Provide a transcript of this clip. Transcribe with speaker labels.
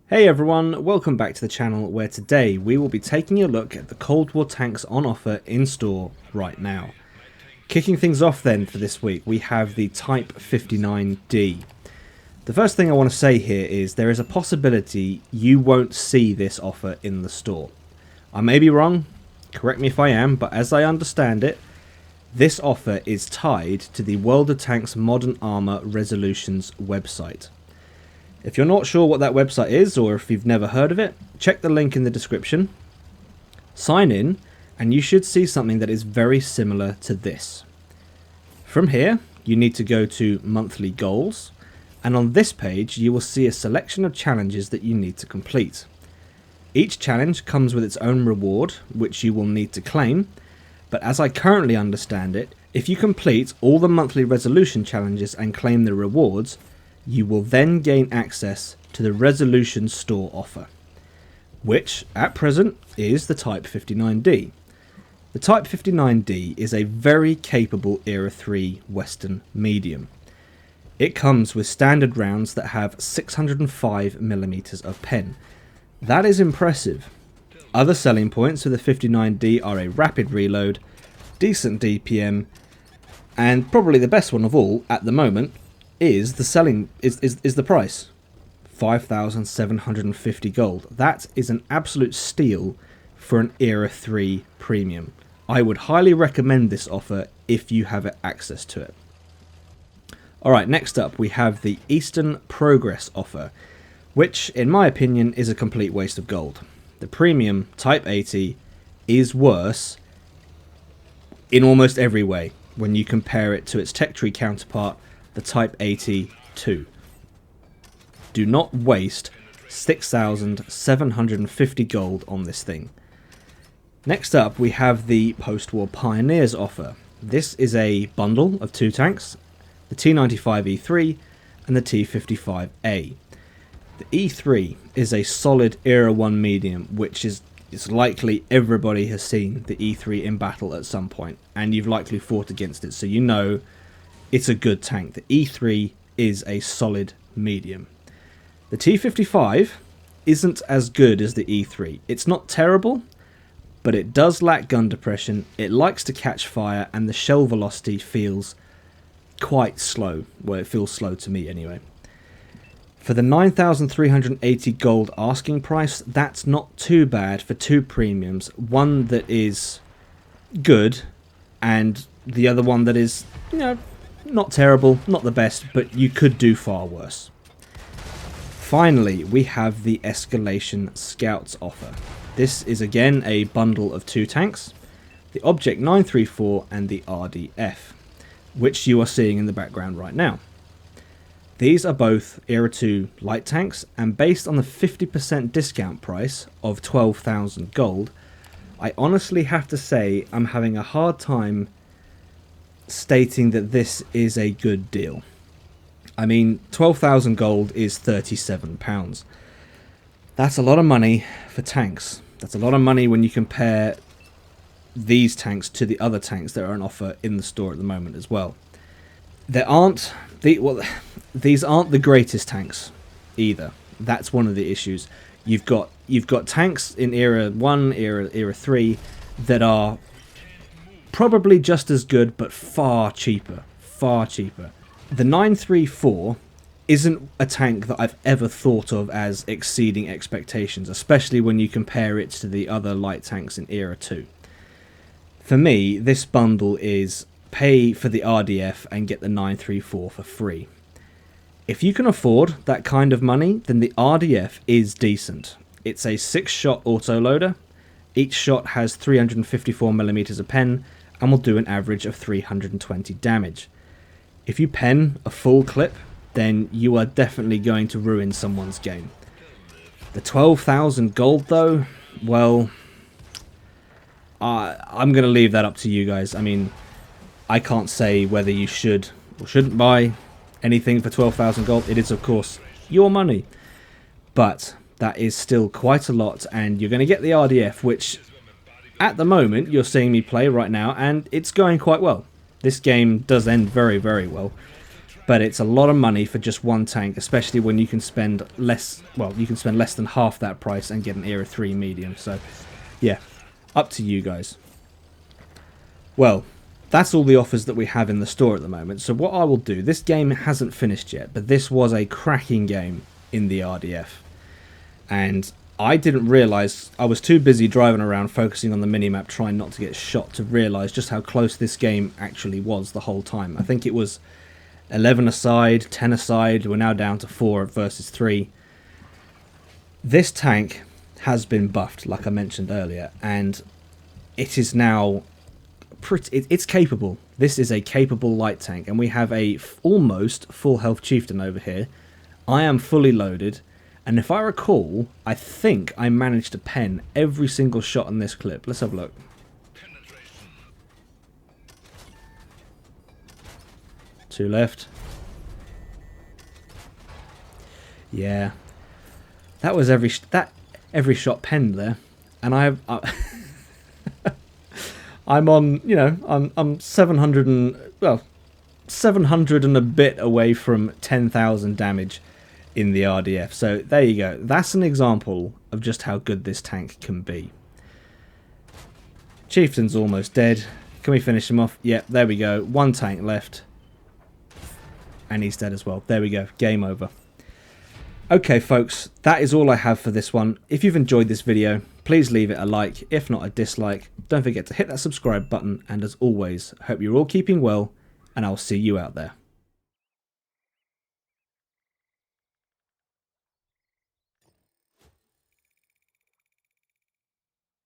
Speaker 1: Hey everyone, welcome back to the channel where today we will be taking a look at the Cold War tanks on offer in store right now. Kicking things off then for this week, we have the Type 59D. The first thing I want to say here is there is a possibility you won't see this offer in the store. I may be wrong, correct me if I am, but as I understand it, this offer is tied to the World of Tanks Modern Armour Resolutions website. If you're not sure what that website is, or if you've never heard of it, check the link in the description, sign in, and you should see something that is very similar to this. From here, you need to go to monthly goals, and on this page you will see a selection of challenges that you need to complete. Each challenge comes with its own reward, which you will need to claim, but as I currently understand it, if you complete all the monthly resolution challenges and claim the rewards, you will then gain access to the Resolution Store offer, which at present is the Type 59D. The Type 59D is a very capable Era 3 Western medium. It comes with standard rounds that have 605mm of pen. That is impressive. Other selling points of the 59D are a rapid reload, decent DPM, and probably the best one of all at the moment is the price. 5,750 gold. That is an absolute steal for an Era 3 premium. I would highly recommend this offer if you have access to it. Alright, next up we have the Eastern Progress offer, which in my opinion is a complete waste of gold. The premium Type 80 is worse in almost every way when you compare it to its tech tree counterpart, the Type 82. Do not waste 6,750 gold on this thing. Next up we have the Post-War Pioneers offer. This is a bundle of two tanks, the T95E3 and the T55A. The E3 is a solid Era 1 medium, which is likely everybody has seen the E3 in battle at some point, and you've likely fought against it, so you know it's a good tank. The E3 is a solid medium. The T55 isn't as good as the E3. It's not terrible, but it does lack gun depression, it likes to catch fire, and the shell velocity feels quite slow. Well, it feels slow to me anyway. For the 9,380 gold asking price, that's not too bad for two premiums. One that is good, and the other one that is, not terrible, not the best, but you could do far worse. Finally, we have the Escalation Scouts offer. This is again a bundle of two tanks, the Object 934 and the RDF, which you are seeing in the background right now. These are both Era 2 light tanks, and based on the 50% discount price of 12,000 gold, I honestly have to say I'm having a hard time stating that this is a good deal. I mean, 12,000 gold is £37. That's a lot of money for tanks. That's a lot of money when you compare these tanks to the other tanks that are on offer in the store at the moment as well. These aren't the greatest tanks either. That's one of the issues. You've got tanks in Era 1, Era 3 that are probably just as good but far cheaper. The 934 isn't a tank that I've ever thought of as exceeding expectations, especially when you compare it to the other light tanks in Era 2. For me, this bundle is pay for the RDF and get the 934 for free. If you can afford that kind of money, then the RDF is decent. It's a 6-shot autoloader. Each shot has 354mm of pen and will do an average of 320 damage. If you pen a full clip, then you are definitely going to ruin someone's game. The 12,000 gold though, well, I'm going to leave that up to you guys. I mean, I can't say whether you should or shouldn't buy anything for 12,000 gold. It is, of course, your money. But that is still quite a lot, and you're going to get the RDF, which at the moment you're seeing me play right now, and it's going quite well. This game does end very, very well. but it's a lot of money for just one tank, especially when you can spend less, well, you can spend less than half that price and get an Era 3 medium. So, yeah, up to you guys. Well, that's all the offers that we have in the store at the moment. So what I will do, this game hasn't finished yet, but this was a cracking game in the RDF. And I didn't realise, I was too busy driving around focusing on the minimap trying not to get shot to realise just how close this game actually was the whole time. I think it was 11 aside, 10 aside, we're now down to 4 versus 3. This tank has been buffed, like I mentioned earlier, and it is now it's capable. This is a capable light tank, and we have a almost full health chieftain over here. I am fully loaded, and if I recall, I think I managed to pen every single shot in this clip. Let's have a look. Two left. Yeah, that was every shot penned there, and I'm on, you know, I'm 700 and a bit away from 10,000 damage in the RDF. So there you go. That's an example of just how good this tank can be. Chieftain's almost dead. Can we finish him off? Yep, there we go. One tank left. And he's dead as well. There we go. Game over. Okay, folks, that is all I have for this one. If you've enjoyed this video, please leave it a like, if not a dislike. Don't forget to hit that subscribe button, and as always, I hope you're all keeping well, and I'll see you out there.